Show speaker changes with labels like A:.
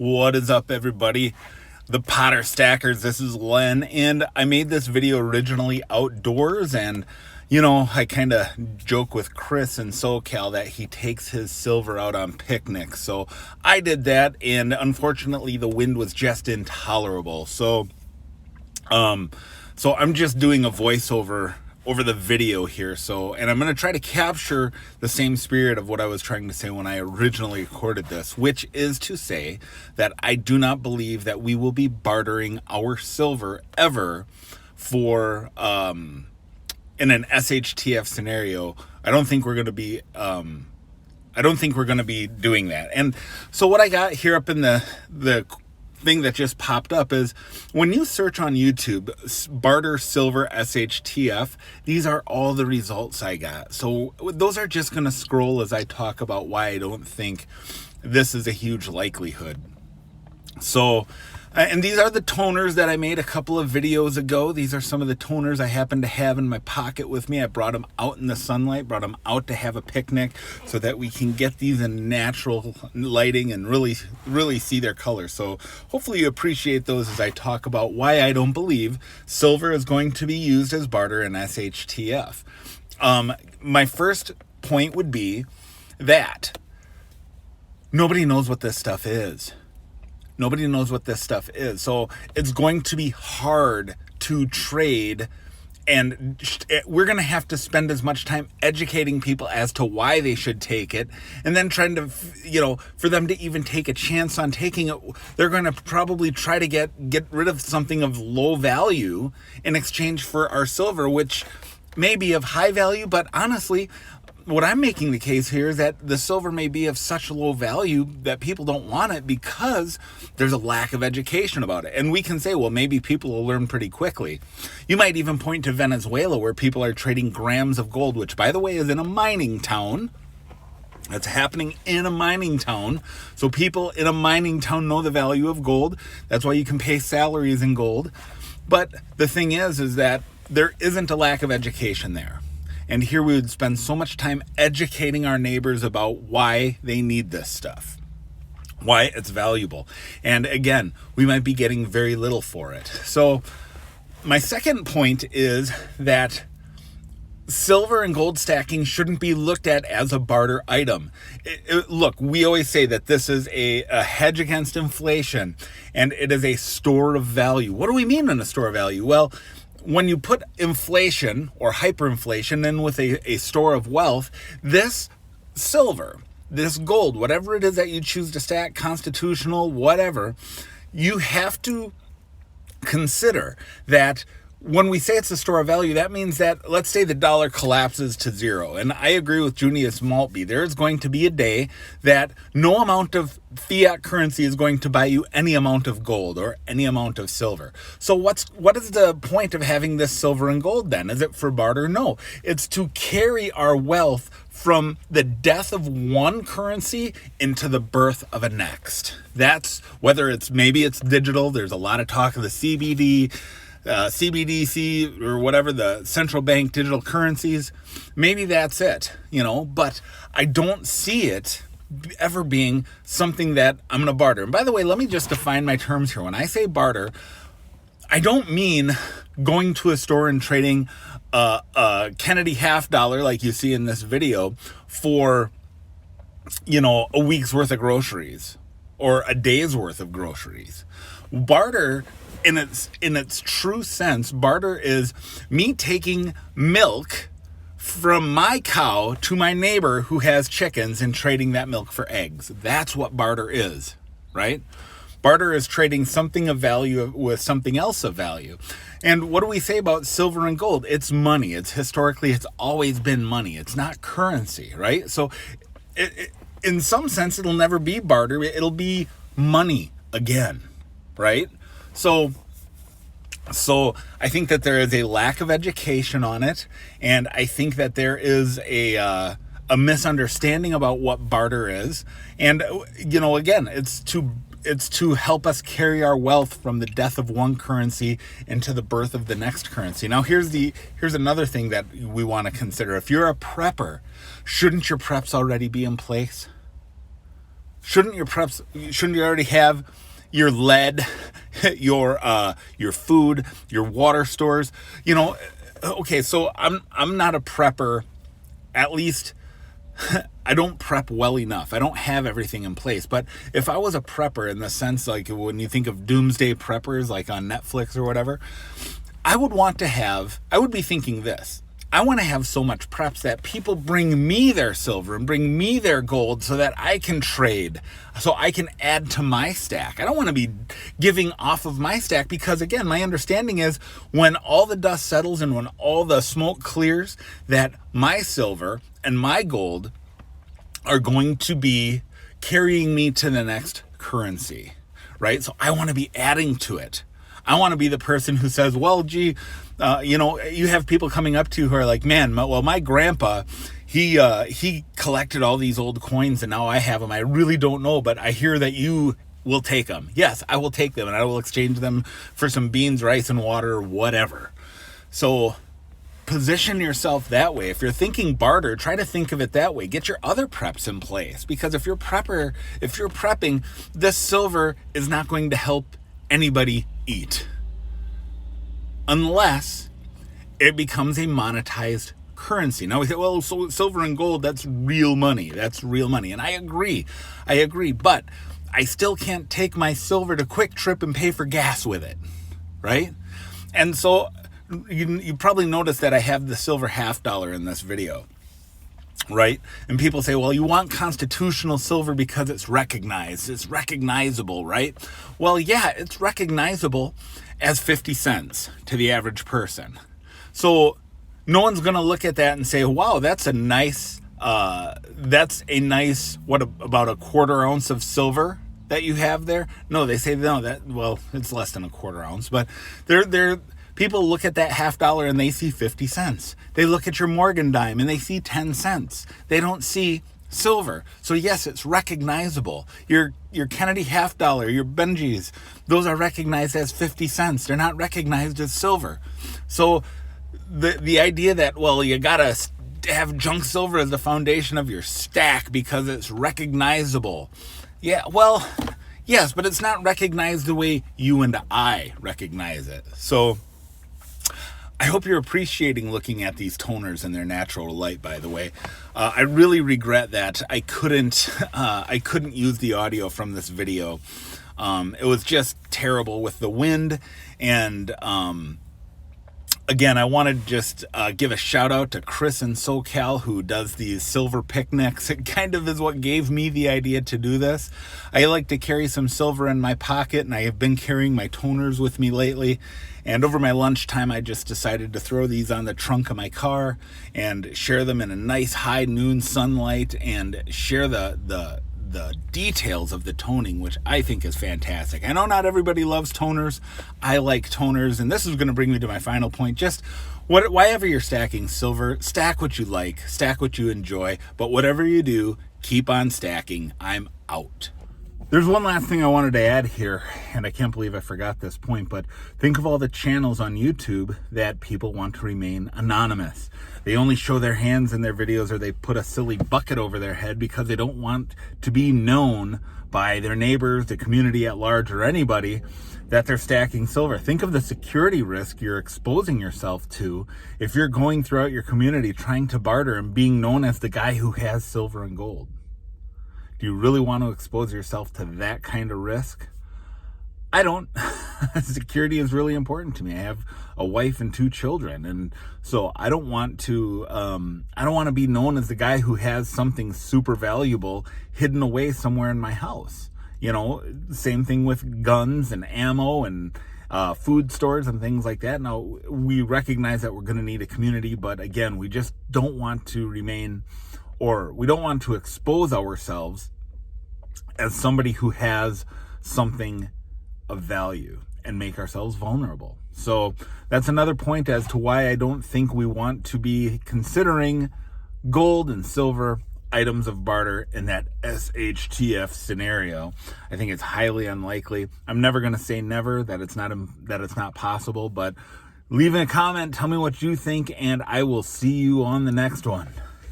A: What is up, everybody? The Potter Stackers, this is Len, and I made this video originally outdoors, and I kind of joke with Chris in SoCal that he takes his silver out on picnics. So I did that, and unfortunately the wind was just intolerable. So I'm just doing a voiceover over the video here. And I'm going to try to capture the same spirit of what I was trying to say when I originally recorded this, which is to say that I do not believe that we will be bartering our silver ever for, in an SHTF scenario. I don't think we're going to be, doing that. And so what I got here up in the thing that just popped up is when you search on YouTube barter silver SHTF, these are all the results I got. So those are just going to scroll as I talk about why I don't think this is a huge likelihood. So and these are the toners that I made a couple of videos ago. These are some of the toners I happen to have in my pocket with me. I brought them out in the sunlight, brought them out to have a picnic so that we can get these in natural lighting and really see their color. So hopefully you appreciate those as I talk about why I don't believe silver is going to be used as barter in SHTF. My first point would be that nobody knows what this stuff is. Nobody knows what this stuff is. So it's going to be hard to trade, and we're going to have to spend as much time educating people as to why they should take it, and then trying to, for them to even take a chance on taking it, they're going to probably try to get rid of something of low value in exchange for our silver, which may be of high value, but honestly, what I'm making the case here is that the silver may be of such low value that people don't want it because there's a lack of education about it. And we can say, well, maybe people will learn pretty quickly. You might even point to Venezuela, where people are trading grams of gold, which, by the way, is in a mining town. It's happening in a mining town. So people in a mining town know the value of gold. That's why you can pay salaries in gold. But the thing is that there isn't a lack of education there. And here we would spend so much time educating our neighbors about why they need this stuff, why it's valuable. And again, we might be getting very little for it. So my second point is that silver and gold stacking shouldn't be looked at as a barter item. Look, we always say that this is a hedge against inflation, and it is a store of value. What do we mean in a store of value? Well, when you put inflation or hyperinflation in with a store of wealth, this silver, this gold, whatever it is that you choose to stack, constitutional, whatever, you have to consider that when we say it's a store of value, that means that, let's say the dollar collapses to zero. And I agree with Junius Maltby. There is going to be a day that no amount of fiat currency is going to buy you any amount of gold or any amount of silver. So what is the point of having this silver and gold then? Is it for barter? No. It's to carry our wealth from the death of one currency into the birth of a next. That's whether maybe it's digital. There's a lot of talk of the CBDC or whatever, the central bank digital currencies. Maybe that's it, but I don't see it ever being something that I'm going to barter. And by the way, let me just define my terms here. When I say barter, I don't mean going to a store and trading a Kennedy $50 like you see in this video for, a week's worth of groceries or a day's worth of groceries. Barter, in its true sense, barter is me taking milk from my cow to my neighbor who has chickens and trading that milk for eggs. That's what barter is, right? Barter is trading something of value with something else of value. And what do we say about silver and gold? It's money. It's always been money. It's not currency, right? So in some sense, it'll never be barter. It'll be money again, right? So I think that there is a lack of education on it, and I think that there is a misunderstanding about what barter is. And again, it's to help us carry our wealth from the death of one currency into the birth of the next currency. Now, here's another thing that we want to consider. If you're a prepper, shouldn't your preps already be in place? Shouldn't you already have your lead, your food, your water stores? Okay, so I'm not a prepper. At least I don't prep well enough. I don't have everything in place. But if I was a prepper, in the sense, like when you think of doomsday preppers, like on Netflix or whatever, I would be thinking this. I want to have so much preps that people bring me their silver and bring me their gold so that I can trade, so I can add to my stack. I don't want to be giving off of my stack, because again, my understanding is when all the dust settles and when all the smoke clears, that my silver and my gold are going to be carrying me to the next currency, right? So I want to be adding to it. I want to be the person who says, well, gee, you have people coming up to you who are like, man, my grandpa, he collected all these old coins and now I have them. I really don't know, but I hear that you will take them. Yes, I will take them and I will exchange them for some beans, rice, and water, or whatever. So position yourself that way. If you're thinking barter, try to think of it that way. Get your other preps in place, because if you're prepping, this silver is not going to help anybody eat unless it becomes a monetized currency. Now we say, well, so silver and gold, that's real money. And I agree, but I still can't take my silver to Quick Trip and pay for gas with it, right? And so you probably noticed that I have the silver $50 in this video, right? And people say, well, you want constitutional silver because it's recognizable, right? Well, yeah, it's recognizable as 50 cents to the average person. So no one's going to look at that and say, wow, that's a nice, what about a quarter ounce of silver that you have there? No, they say, no, it's less than a quarter ounce, but people look at that $50 and they see 50 cents. They look at your Morgan dime and they see 10 cents. They don't see silver. So yes, it's recognizable. Your Kennedy $50, your Benjis, those are recognized as 50 cents. They're not recognized as silver. So the idea that, well, you gotta have junk silver as the foundation of your stack because it's recognizable. Yeah, well, yes, but it's not recognized the way you and I recognize it. So I hope you're appreciating looking at these toners in their natural light, by the way. I really regret that I couldn't use the audio from this video. It was just terrible with the wind. And again, I want to just give a shout out to Chris in SoCal, who does these silver picnics. It kind of is what gave me the idea to do this. I like to carry some silver in my pocket, and I have been carrying my toners with me lately. And over my lunchtime, I just decided to throw these on the trunk of my car and share them in a nice high noon sunlight and share the details of the toning, which I think is fantastic. I know not everybody loves toners. I like toners, and this is going to bring me to my final point. Just whenever you're stacking silver, stack what you like, stack what you enjoy, but whatever you do, keep on stacking. I'm out. There's one last thing I wanted to add here, and I can't believe I forgot this point, but think of all the channels on YouTube that people want to remain anonymous. They only show their hands in their videos, or they put a silly bucket over their head because they don't want to be known by their neighbors, the community at large, or anybody that they're stacking silver. Think of the security risk you're exposing yourself to if you're going throughout your community trying to barter and being known as the guy who has silver and gold. Do you really want to expose yourself to that kind of risk? I don't. Security is really important to me. I have a wife and 2 children, and so I don't want to be known as the guy who has something super valuable hidden away somewhere in my house. Same thing with guns and ammo and food stores and things like that. Now, we recognize that we're going to need a community, but again, we just don't want to we don't want to expose ourselves as somebody who has something of value and make ourselves vulnerable. So that's another point as to why I don't think we want to be considering gold and silver items of barter in that SHTF scenario. I think it's highly unlikely. I'm never going to say never, that it's not possible, but leave a comment, tell me what you think, and I will see you on the next one.